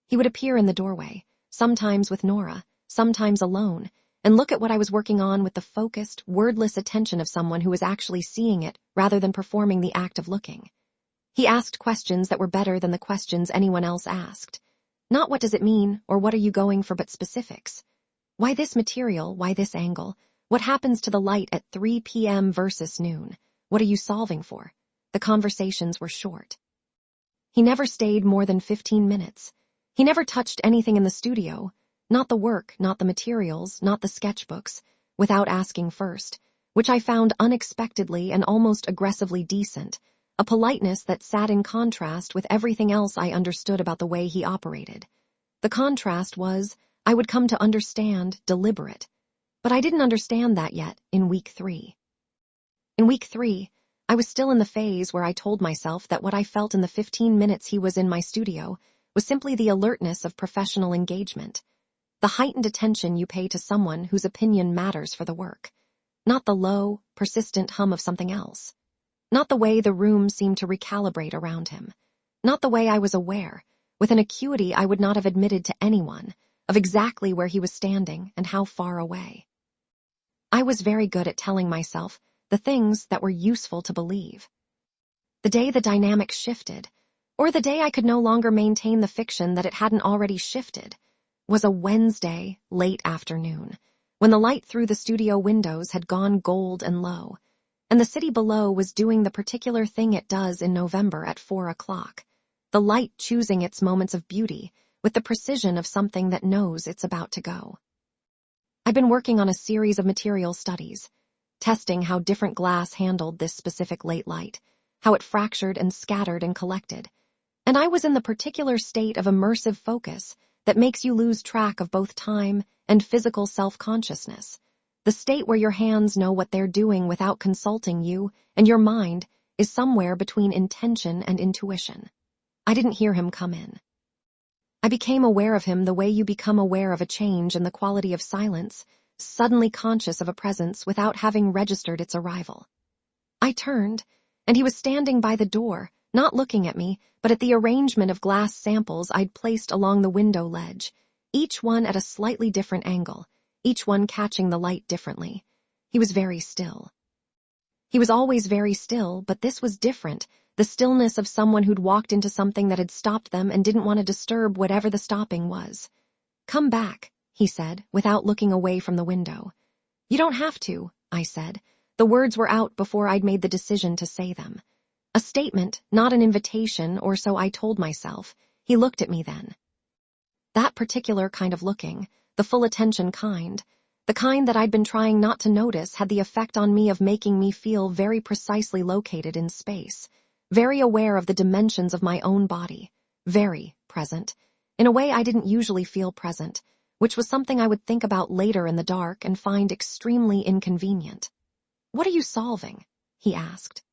He would appear in the doorway, sometimes with Nora, sometimes alone, and look at what I was working on with the focused, wordless attention of someone who was actually seeing it rather than performing the act of looking. He asked questions that were better than the questions anyone else asked. Not what does it mean, or what are you going for, but specifics. Why this material, why this angle? What happens to the light at 3 p.m. versus noon? What are you solving for? The conversations were short. He never stayed more than 15 minutes. He never touched anything in the studio, not the work, not the materials, not the sketchbooks, without asking first, which I found unexpectedly and almost aggressively decent, a politeness that sat in contrast with everything else I understood about the way he operated. The contrast was, I would come to understand, deliberate. But I didn't understand that yet in week 3. In week 3, I was still in the phase where I told myself that what I felt in the 15 minutes he was in my studio was simply the alertness of professional engagement, the heightened attention you pay to someone whose opinion matters for the work, not the low, persistent hum of something else. Not the way the room seemed to recalibrate around him. Not the way I was aware, with an acuity I would not have admitted to anyone, of exactly where he was standing and how far away. I was very good at telling myself the things that were useful to believe. The day the dynamic shifted, or the day I could no longer maintain the fiction that it hadn't already shifted, was a Wednesday, late afternoon, when the light through the studio windows had gone gold and low, and the city below was doing the particular thing it does in November at 4 o'clock, the light choosing its moments of beauty with the precision of something that knows it's about to go. I'd been working on a series of material studies, testing how different glass handled this specific late light, how it fractured and scattered and collected, and I was in the particular state of immersive focus that makes you lose track of both time and physical self-consciousness, the state where your hands know what they're doing without consulting you, and your mind is somewhere between intention and intuition. I didn't hear him come in. I became aware of him the way you become aware of a change in the quality of silence, suddenly conscious of a presence without having registered its arrival. I turned, and he was standing by the door, not looking at me, but at the arrangement of glass samples I'd placed along the window ledge, each one at a slightly different angle, each one catching the light differently. He was very still. He was always very still, but this was different, the stillness of someone who'd walked into something that had stopped them and didn't want to disturb whatever the stopping was. "Come back," he said, without looking away from the window. "You don't have to," I said. The words were out before I'd made the decision to say them. A statement, not an invitation, or so I told myself. He looked at me then. That particular kind of looking, the full attention kind, the kind that I'd been trying not to notice, had the effect on me of making me feel very precisely located in space, very aware of the dimensions of my own body, very present, in a way I didn't usually feel present, which was something I would think about later in the dark and find extremely inconvenient. "What are you solving?" he asked.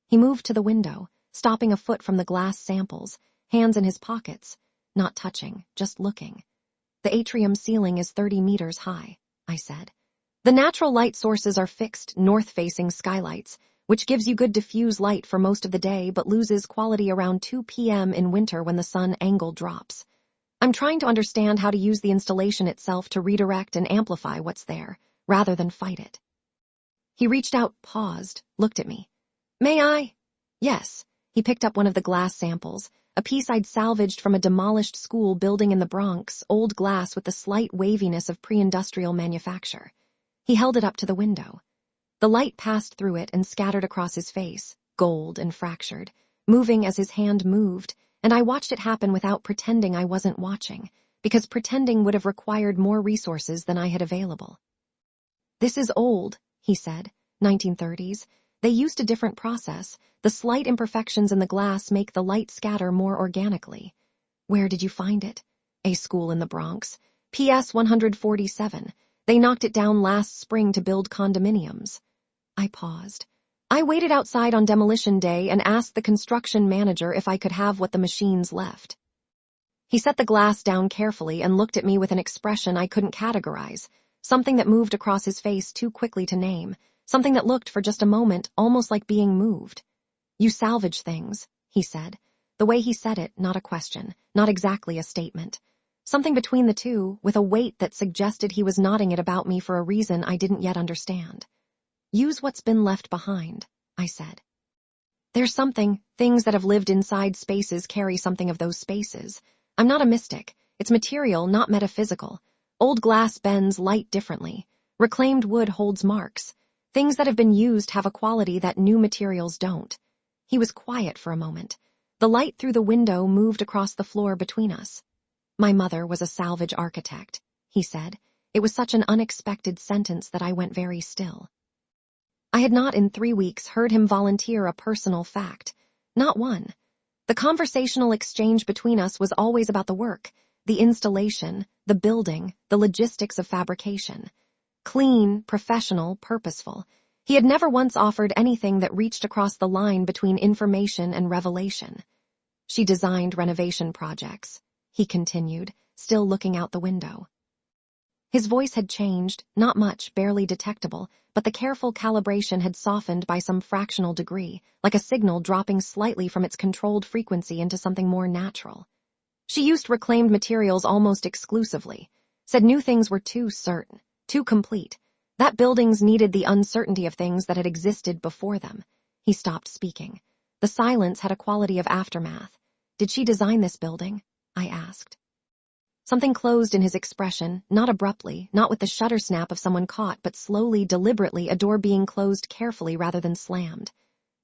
He moved to the window, stopping a foot from the glass samples, hands in his pockets, not touching, just looking. "The atrium ceiling is 30 meters high," I said. "The natural light sources are fixed, north-facing skylights, which gives you good diffuse light for most of the day but loses quality around 2 p.m. in winter when the sun angle drops. I'm trying to understand how to use the installation itself to redirect and amplify what's there, rather than fight it." He reached out, paused, looked at me. "May I?" "Yes." He picked up one of the glass samples, a piece I'd salvaged from a demolished school building in the Bronx, old glass with the slight waviness of pre-industrial manufacture. He held it up to the window. The light passed through it and scattered across his face, gold and fractured, moving as his hand moved, and I watched it happen without pretending I wasn't watching, because pretending would have required more resources than I had available. "This is old," he said, 1930s. "They used a different process. The slight imperfections in the glass make the light scatter more organically." "Where did you find it?" "A school in the Bronx. PS 147. They knocked it down last spring to build condominiums." I paused. "I waited outside on demolition day and asked the construction manager if I could have what the machines left." He set the glass down carefully and looked at me with an expression I couldn't categorize, something that moved across his face too quickly to name, something that looked for just a moment almost like being moved. "You salvage things," he said. The way he said it, not a question, not exactly a statement. Something between the two, with a weight that suggested he was nodding it about me for a reason I didn't yet understand. "Use what's been left behind," I said. "There's something, things that have lived inside spaces carry something of those spaces. I'm not a mystic. It's material, not metaphysical. Old glass bends light differently. Reclaimed wood holds marks. Things that have been used have a quality that new materials don't." He was quiet for a moment. The light through the window moved across the floor between us. "My mother was a salvage architect," he said. It was such an unexpected sentence that I went very still. I had not in 3 weeks heard him volunteer a personal fact. Not one. The conversational exchange between us was always about the work, the installation, the building, the logistics of fabrication. Clean, professional, purposeful. He had never once offered anything that reached across the line between information and revelation. "She designed renovation projects," he continued, still looking out the window. His voice had changed, not much, barely detectable, but the careful calibration had softened by some fractional degree, like a signal dropping slightly from its controlled frequency into something more natural. "She used reclaimed materials almost exclusively. Said new things were too certain, too complete. That buildings needed the uncertainty of things that had existed before them." He stopped speaking. The silence had a quality of aftermath. "Did she design this building?" I asked. Something closed in his expression, not abruptly, not with the shutter snap of someone caught, but slowly, deliberately, a door being closed carefully rather than slammed.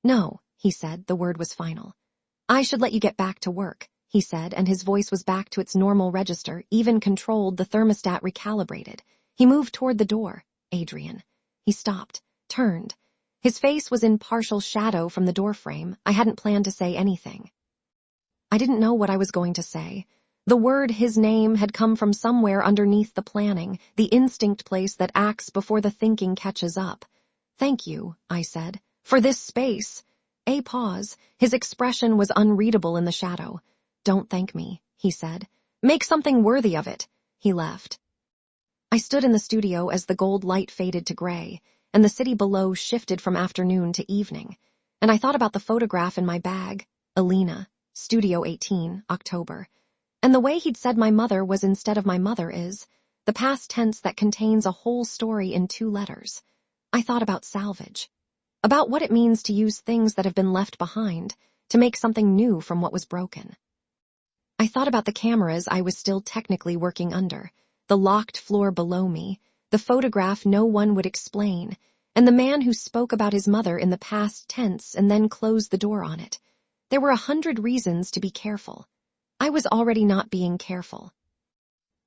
"No," he said, the word was final. "I should let you get back to work," he said, and his voice was back to its normal register, even controlled, the thermostat recalibrated. He moved toward the door. "Adrian." He stopped, turned. His face was in partial shadow from the doorframe. I hadn't planned to say anything. I didn't know what I was going to say. The word, his name, had come from somewhere underneath the planning, the instinct place that acts before the thinking catches up. "Thank you," I said, "for this space." A pause. His expression was unreadable in the shadow. "Don't thank me," he said. "Make something worthy of it." He left. I stood in the studio as the gold light faded to gray, and the city below shifted from afternoon to evening. And I thought about the photograph in my bag. Alina, Studio 18, October. And the way he'd said my mother was instead of my mother is, the past tense that contains a whole story in 2 letters. I thought about salvage. About what it means to use things that have been left behind, to make something new from what was broken. I thought about the cameras I was still technically working under, the locked floor below me, the photograph no one would explain, and the man who spoke about his mother in the past tense and then closed the door on it. There were 100 reasons to be careful. I was already not being careful.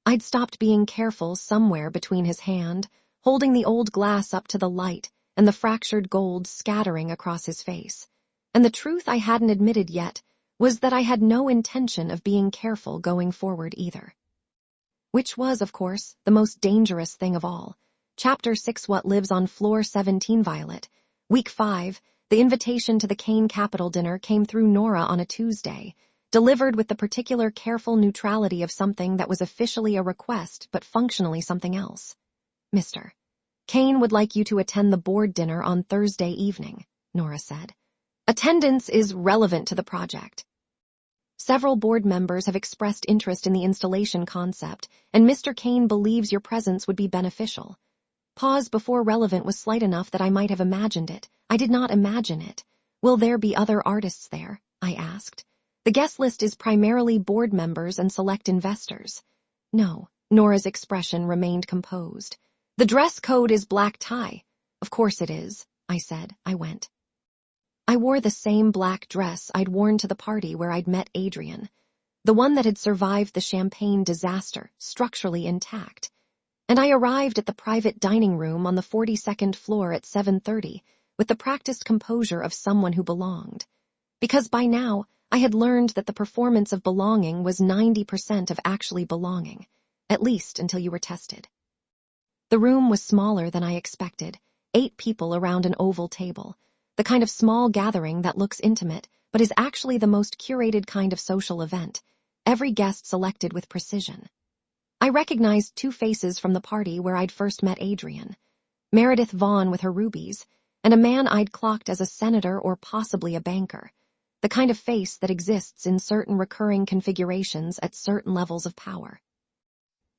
I'd stopped being careful somewhere between his hand, holding the old glass up to the light, and the fractured gold scattering across his face. And the truth I hadn't admitted yet was that I had no intention of being careful going forward either. Which was, of course, the most dangerous thing of all. Chapter 6, What Lives on Floor 17, Violet. Week 5, the invitation to the Kane Capital dinner came through Nora on a Tuesday, delivered with the particular careful neutrality of something that was officially a request but functionally something else. "Mr. Kane would like you to attend the board dinner on Thursday evening," Nora said. "Attendance is relevant to the project. Several board members have expressed interest in the installation concept, and Mr. Kane believes your presence would be beneficial." Pause before relevant was slight enough that I might have imagined it. I did not imagine it. "Will there be other artists there?" I asked. "The guest list is primarily board members and select investors." "No." Nora's expression remained composed. "The dress code is black tie." "Of course it is," I said. I went. I wore the same black dress I'd worn to the party where I'd met Adrian, the one that had survived the champagne disaster, structurally intact. And I arrived at the private dining room on the 42nd floor at 7:30 with the practiced composure of someone who belonged. Because by now, I had learned that the performance of belonging was 90% of actually belonging, at least until you were tested. The room was smaller than I expected, 8 people around an oval table, the kind of small gathering that looks intimate but is actually the most curated kind of social event, every guest selected with precision. I recognized 2 faces from the party where I'd first met Adrian, Meredith Vaughn with her rubies, and a man I'd clocked as a senator or possibly a banker, the kind of face that exists in certain recurring configurations at certain levels of power.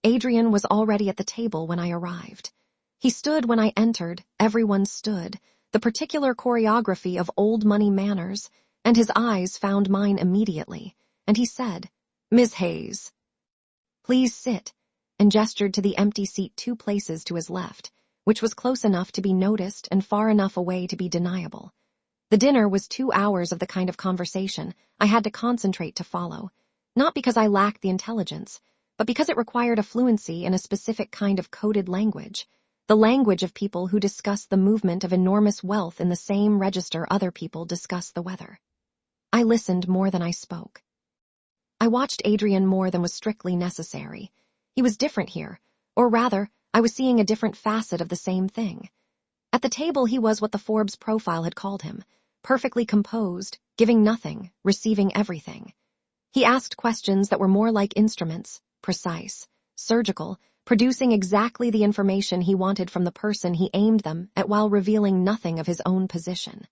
Adrian was already at the table when I arrived. He stood when I entered, everyone stood, the particular choreography of old money manners, and his eyes found mine immediately, and he said, "Ms. Hayes, please sit," and gestured to the empty seat 2 places to his left, which was close enough to be noticed and far enough away to be deniable. The dinner was 2 hours of the kind of conversation I had to concentrate to follow, not because I lacked the intelligence, but because it required a fluency in a specific kind of coded language, the language of people who discuss the movement of enormous wealth in the same register other people discuss the weather. I listened more than I spoke. I watched Adrian more than was strictly necessary. He was different here, or rather, I was seeing a different facet of the same thing. At the table he was what the Forbes profile had called him, perfectly composed, giving nothing, receiving everything. He asked questions that were more like instruments, precise, surgical, producing exactly the information he wanted from the person he aimed them at while revealing nothing of his own position.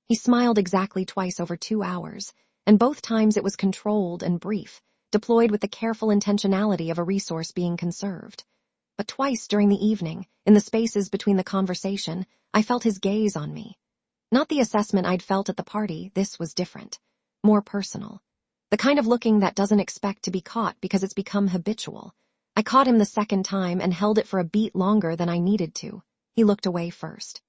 He smiled exactly twice over 2 hours, and both times it was controlled and brief, deployed with the careful intentionality of a resource being conserved. But twice during the evening, in the spaces between the conversation, I felt his gaze on me. Not the assessment I'd felt at the party, this was different, more personal. The kind of looking that doesn't expect to be caught because it's become habitual. I caught him the second time and held it for a beat longer than I needed to. He looked away first.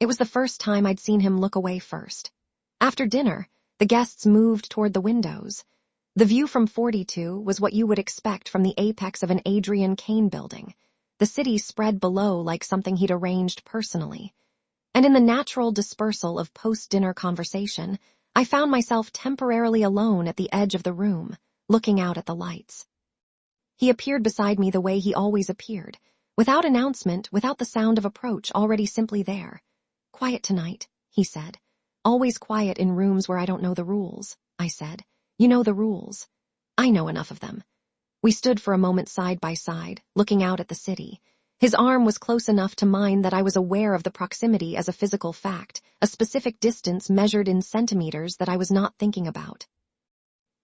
It was the first time I'd seen him look away first. After dinner, The guests moved toward the windows. The view from 42 was what you would expect from the apex of an Adrian Kane building. The city spread below like something he'd arranged personally. And in the natural dispersal of post-dinner conversation, I found myself temporarily alone at the edge of the room, looking out at the lights. He appeared beside me the way he always appeared, without announcement, without the sound of approach, already simply there. "Quiet tonight," he said. "Always quiet in rooms where I don't know the rules," I said. "You know the rules." "I know enough of them." We stood for a moment side by side, looking out at the city. His arm was close enough to mine that I was aware of the proximity as a physical fact, a specific distance measured in centimeters that I was not thinking about.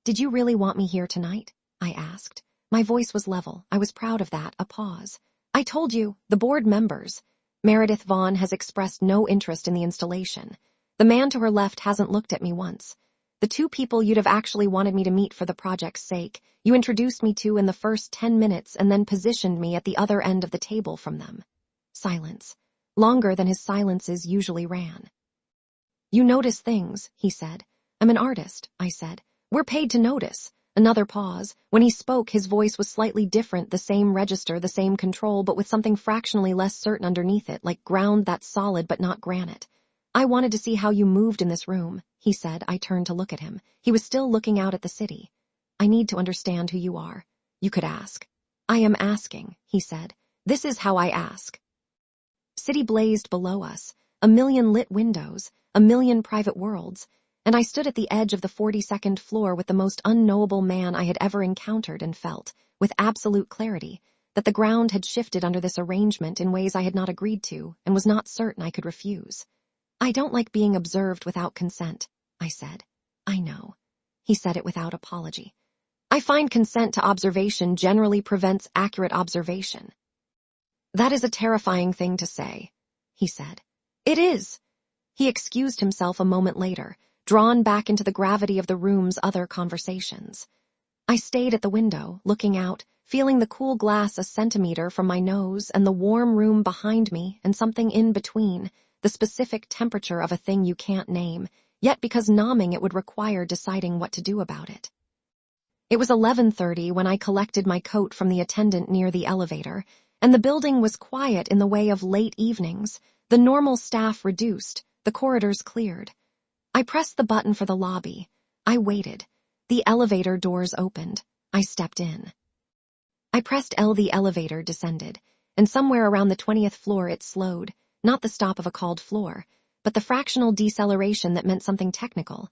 "Did you really want me here tonight?" I asked. My voice was level. I was proud of that, a pause. "I told you, the board members. Meredith Vaughn has expressed no interest in the installation. The man to her left hasn't looked at me once. The two people you'd have actually wanted me to meet for the project's sake, you introduced me to in the first 10 minutes and then positioned me at the other end of the table from them." Silence. Longer than his silences usually ran. "You notice things," he said. "I'm an artist," I said. "We're paid to notice." Another pause. When he spoke, his voice was slightly different, the same register, the same control, but with something fractionally less certain underneath it, like ground that's solid but not granite. "I wanted to see how you moved in this room," he said. I turned to look at him. He was still looking out at the city. "I need to understand who you are. You could ask." "I am asking," he said. "This is how I ask." City blazed below us, a million lit windows, a million private worlds, and I stood at the edge of the 42nd floor with the most unknowable man I had ever encountered and felt, with absolute clarity, that the ground had shifted under this arrangement in ways I had not agreed to and was not certain I could refuse. "I don't like being observed without consent," I said. "I know." He said it without apology. "I find consent to observation generally prevents accurate observation." "That is a terrifying thing to say," he said. "It is." He excused himself a moment later, drawn back into the gravity of the room's other conversations. I stayed at the window, looking out, feeling the cool glass a centimeter from my nose and the warm room behind me and something in between, the specific temperature of a thing you can't name, yet because numbing it would require deciding what to do about it. It was 11:30 when I collected my coat from the attendant near the elevator, and the building was quiet in the way of late evenings, the normal staff reduced, the corridors cleared. I pressed the button for the lobby. I waited. The elevator doors opened. I stepped in. I pressed L. The elevator descended, and somewhere around the 20th floor it slowed, not the stop of a called floor, but the fractional deceleration that meant something technical,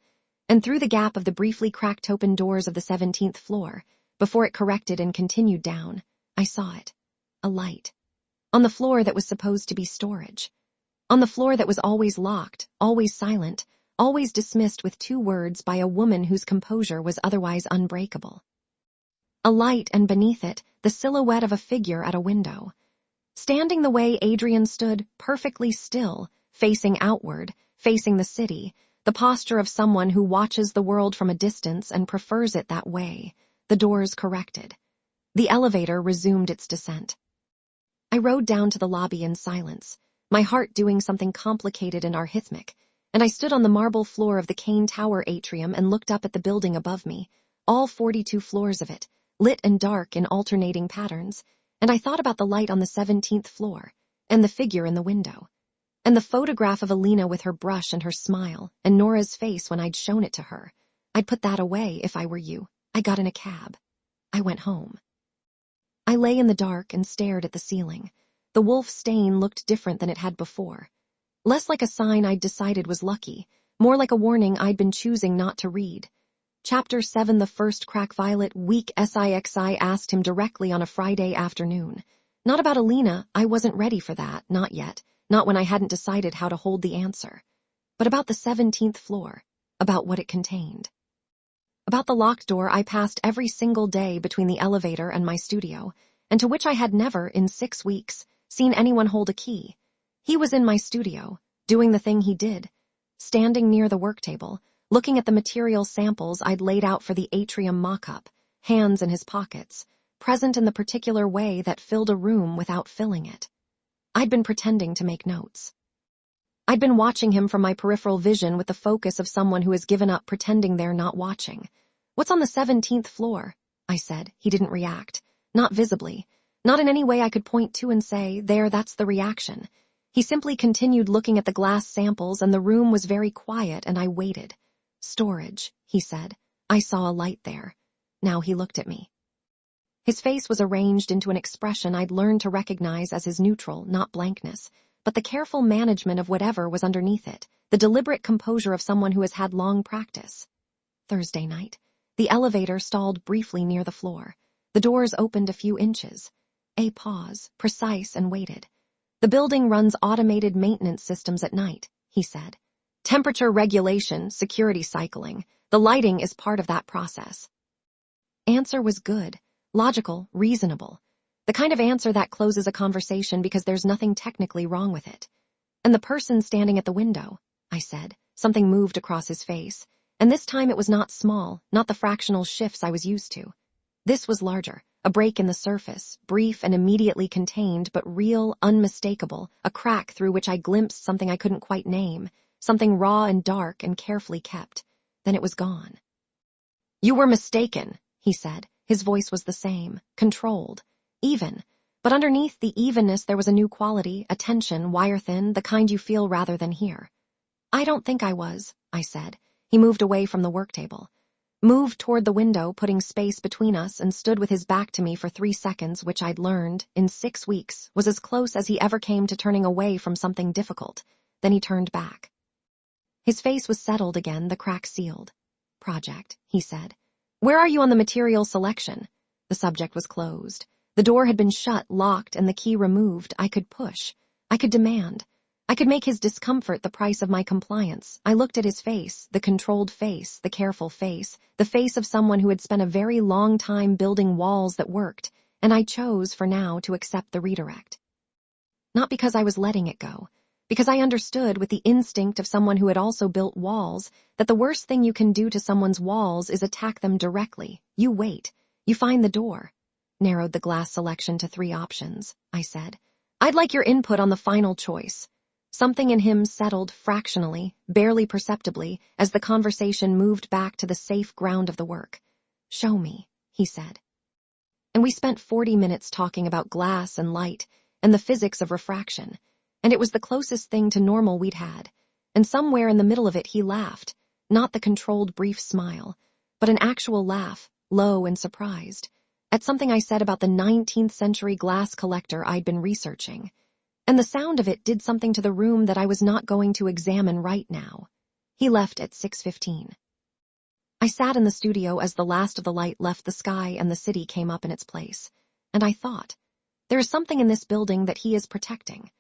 and through the gap of the briefly cracked open doors of the 17th floor, before it corrected and continued down, I saw it. A light. On the floor that was supposed to be storage. On the floor that was always locked, always silent, always dismissed with 2 words by a woman whose composure was otherwise unbreakable. A light, and beneath it, the silhouette of a figure at a window. Standing the way Adrian stood, perfectly still, facing outward, facing the city, the posture of someone who watches the world from a distance and prefers it that way, the doors corrected. The elevator resumed its descent. I rode down to the lobby in silence, my heart doing something complicated and arrhythmic, and I stood on the marble floor of the Kane Tower atrium and looked up at the building above me, all 42 floors of it, lit and dark in alternating patterns, and I thought about the light on the 17th floor, and the figure in the window, and the photograph of Alina with her brush and her smile, and Nora's face when I'd shown it to her. I'd put that away if I were you. I got in a cab. I went home. I lay in the dark and stared at the ceiling. The wolf stain looked different than it had before. Less like a sign I'd decided was lucky, more like a warning I'd been choosing not to read. Chapter 7 The first crack violet week SIXI asked him directly on a Friday afternoon. Not about Alina, I wasn't ready for that, not yet, not when I hadn't decided how to hold the answer. But about the 17th floor, about what it contained. About the locked door I passed every single day between the elevator and my studio, and to which I had never, in 6 weeks, seen anyone hold a key. He was in my studio, doing the thing he did, standing near the work table, looking at the material samples I'd laid out for the atrium mock-up, hands in his pockets, present in the particular way that filled a room without filling it. I'd been pretending to make notes. I'd been watching him from my peripheral vision with the focus of someone who has given up pretending they're not watching. "What's on the 17th floor?" I said. He didn't react. Not visibly. Not in any way I could point to and say, "There, that's the reaction." He simply continued looking at the glass samples, and the room was very quiet, and I waited. "Storage," he said. I saw a light there. Now he looked at me. His face was arranged into an expression I'd learned to recognize as his neutral, not blankness, but the careful management of whatever was underneath it, the deliberate composure of someone who has had long practice. Thursday night. The elevator stalled briefly near the floor. The doors opened a few inches. A pause, precise, and waited. "The building runs automated maintenance systems at night," he said. "Temperature regulation, security cycling. The lighting is part of that process." Answer was good, logical, reasonable. The kind of answer that closes a conversation because there's nothing technically wrong with it. "And the person standing at the window," I said. Something moved across his face. And this time it was not small, not the fractional shifts I was used to. This was larger, a break in the surface, brief and immediately contained, but real, unmistakable, a crack through which I glimpsed something I couldn't quite name, something raw and dark and carefully kept. Then it was gone. "You were mistaken," he said. His voice was the same, controlled, even. But underneath the evenness there was a new quality, a tension, wire-thin, the kind you feel rather than hear. "I don't think I was," I said. He moved away from the work table, moved toward the window, putting space between us, and stood with his back to me for 3 seconds, which I'd learned, in 6 weeks, was as close as he ever came to turning away from something difficult. Then he turned back. His face was settled again, the crack sealed. "Project," he said. "Where are you on the material selection?" The subject was closed. The door had been shut, locked, and the key removed. I could push. I could demand. I could make his discomfort the price of my compliance. I looked at his face, the controlled face, the careful face, the face of someone who had spent a very long time building walls that worked, and I chose, for now, to accept the redirect. Not because I was letting it go, because I understood, with the instinct of someone who had also built walls, that the worst thing you can do to someone's walls is attack them directly. You wait. You find the door. Narrowed the glass selection to 3 options, I said. "I'd like your input on the final choice." Something in him settled fractionally, barely perceptibly, as the conversation moved back to the safe ground of the work. "Show me," he said. And we spent 40 minutes talking about glass and light and the physics of refraction, and it was the closest thing to normal we'd had. And somewhere in the middle of it he laughed, not the controlled brief smile, but an actual laugh, low and surprised, at something I said about the 19th century glass collector I'd been researching. And the sound of it did something to the room that I was not going to examine right now. He left at 6:15. I sat in the studio as the last of the light left the sky and the city came up in its place. And I thought, there is something in this building that he is protecting,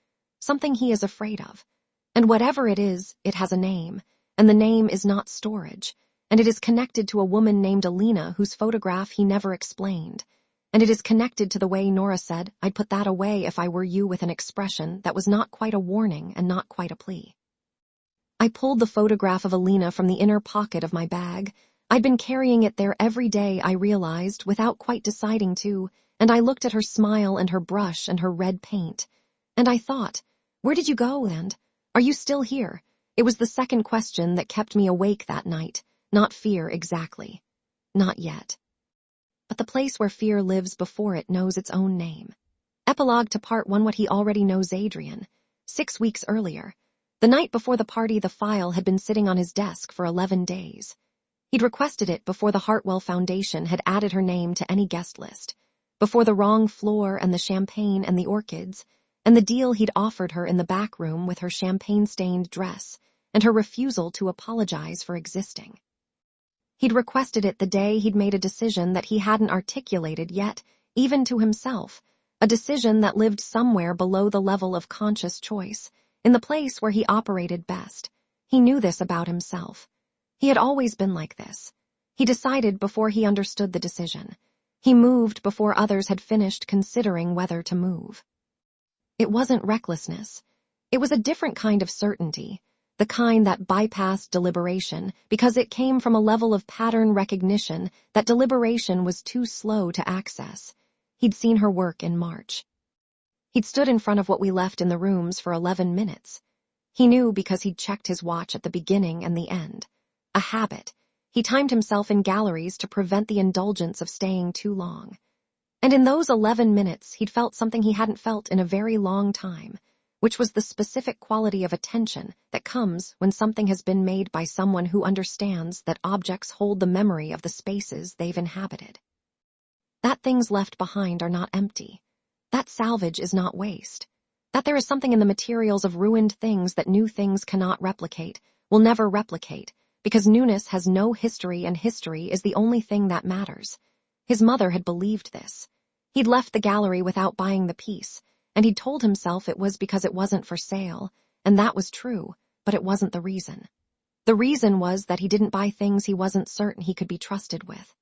something he is afraid of. And whatever it is, it has a name, and the name is not storage, and it is connected to a woman named Alina whose photograph he never explained. And it is connected to the way Nora said, "I'd put that away if I were you," with an expression that was not quite a warning and not quite a plea. I pulled the photograph of Alina from the inner pocket of my bag. I'd been carrying it there every day, I realized, without quite deciding to, and I looked at her smile and her brush and her red paint. And I thought, where did you go, and are you still here? It was the second question that kept me awake that night, not fear exactly. Not yet. But the place where fear lives before it knows its own name. Epilogue to Part 1. What he already knows Adrian. 6 weeks earlier. The night before the party, the file had been sitting on his desk for 11 days. He'd requested it before the Hartwell Foundation had added her name to any guest list, before the wrong floor and the champagne and the orchids, and the deal he'd offered her in the back room with her champagne-stained dress, and her refusal to apologize for existing. He'd requested it the day he'd made a decision that he hadn't articulated yet, even to himself, a decision that lived somewhere below the level of conscious choice, in the place where he operated best. He knew this about himself. He had always been like this. He decided before he understood the decision. He moved before others had finished considering whether to move. It wasn't recklessness. It was a different kind of certainty. The kind that bypassed deliberation because it came from a level of pattern recognition that deliberation was too slow to access. He'd seen her work in March. He'd stood in front of what we left in the rooms for 11 minutes. He knew because he'd checked his watch at the beginning and the end. A habit. He timed himself in galleries to prevent the indulgence of staying too long. And in those 11 minutes, he'd felt something he hadn't felt in a very long time, which was the specific quality of attention that comes when something has been made by someone who understands that objects hold the memory of the spaces they've inhabited. That things left behind are not empty. That salvage is not waste. That there is something in the materials of ruined things that new things cannot replicate, will never replicate, because newness has no history and history is the only thing that matters. His mother had believed this. He'd left the gallery without buying the piece, and he'd told himself it was because it wasn't for sale, and that was true, but it wasn't the reason. The reason was that he didn't buy things he wasn't certain he could be trusted with.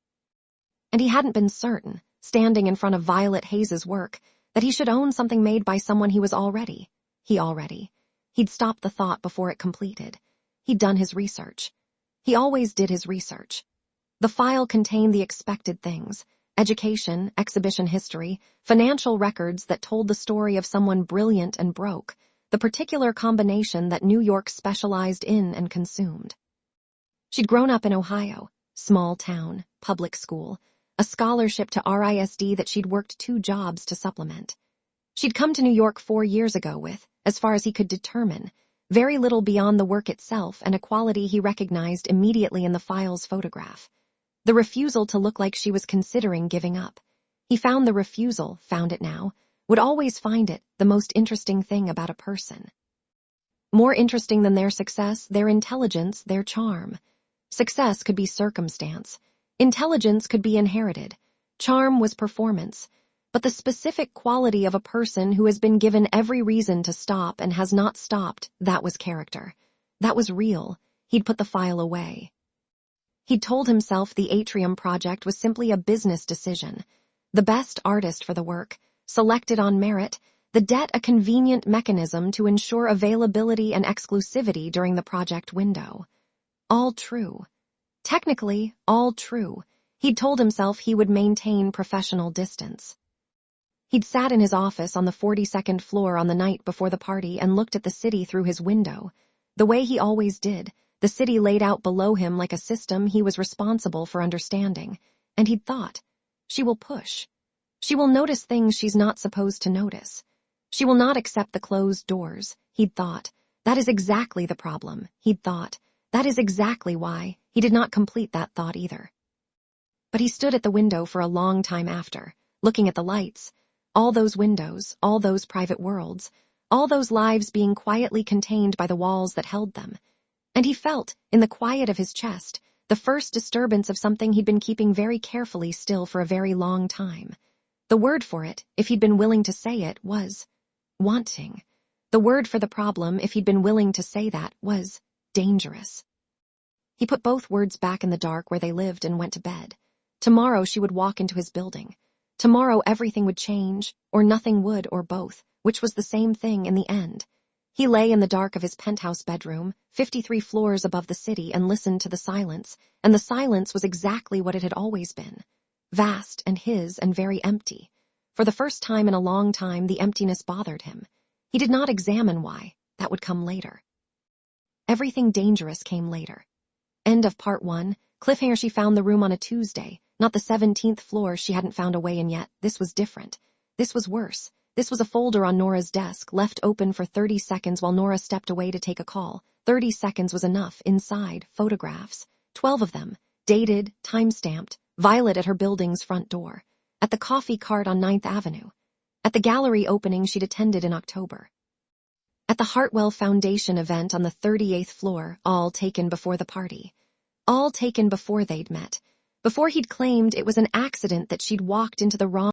And he hadn't been certain, standing in front of Violet Hayes's work, that he should own something made by someone he was already. He'd stopped the thought before it completed. He'd done his research. He always did his research. The file contained the expected things: education, exhibition history, financial records that told the story of someone brilliant and broke, the particular combination that New York specialized in and consumed. She'd grown up in Ohio, small town, public school, a scholarship to RISD that she'd worked 2 jobs to supplement. She'd come to New York 4 years ago with, as far as he could determine, very little beyond the work itself and a quality he recognized immediately in the file's photograph. The refusal to look like she was considering giving up. He found it now, would always find it the most interesting thing about a person. More interesting than their success, their intelligence, their charm. Success could be circumstance. Intelligence could be inherited. Charm was performance. But the specific quality of a person who has been given every reason to stop and has not stopped, that was character. That was real. He'd put the file away. He'd told himself the Atrium project was simply a business decision. The best artist for the work, selected on merit, the debt a convenient mechanism to ensure availability and exclusivity during the project window. All true. Technically, all true. He'd told himself he would maintain professional distance. He'd sat in his office on the 42nd floor on the night before the party and looked at the city through his window, the way he always did, the city laid out below him like a system he was responsible for understanding, and he'd thought, she will push. She will notice things she's not supposed to notice. She will not accept the closed doors, he'd thought. That is exactly the problem, he'd thought. That is exactly why. He did not complete that thought either. But he stood at the window for a long time after, looking at the lights, all those windows, all those private worlds, all those lives being quietly contained by the walls that held them. And he felt, in the quiet of his chest, the first disturbance of something he'd been keeping very carefully still for a very long time. The word for it, if he'd been willing to say it, was wanting. The word for the problem, if he'd been willing to say that, was dangerous. He put both words back in the dark where they lived and went to bed. Tomorrow she would walk into his building. Tomorrow everything would change, or nothing would, or both, which was the same thing in the end. He lay in the dark of his penthouse bedroom, 53 floors above the city, and listened to the silence, and the silence was exactly what it had always been. Vast and his and very empty. For the first time in a long time, the emptiness bothered him. He did not examine why. That would come later. Everything dangerous came later. End of part 1. Cliffhanger. She found the room on a Tuesday, not the 17th floor she hadn't found a way in yet. This was different. This was worse. This was a folder on Nora's desk, left open for 30 seconds while Nora stepped away to take a call. 30 seconds was enough. Inside, photographs. 12 of them. Dated, time-stamped. Violet at her building's front door. At the coffee cart on 9th Avenue. At the gallery opening she'd attended in October. At the Hartwell Foundation event on the 38th floor, all taken before the party. All taken before they'd met. Before he'd claimed it was an accident that she'd walked into the wrong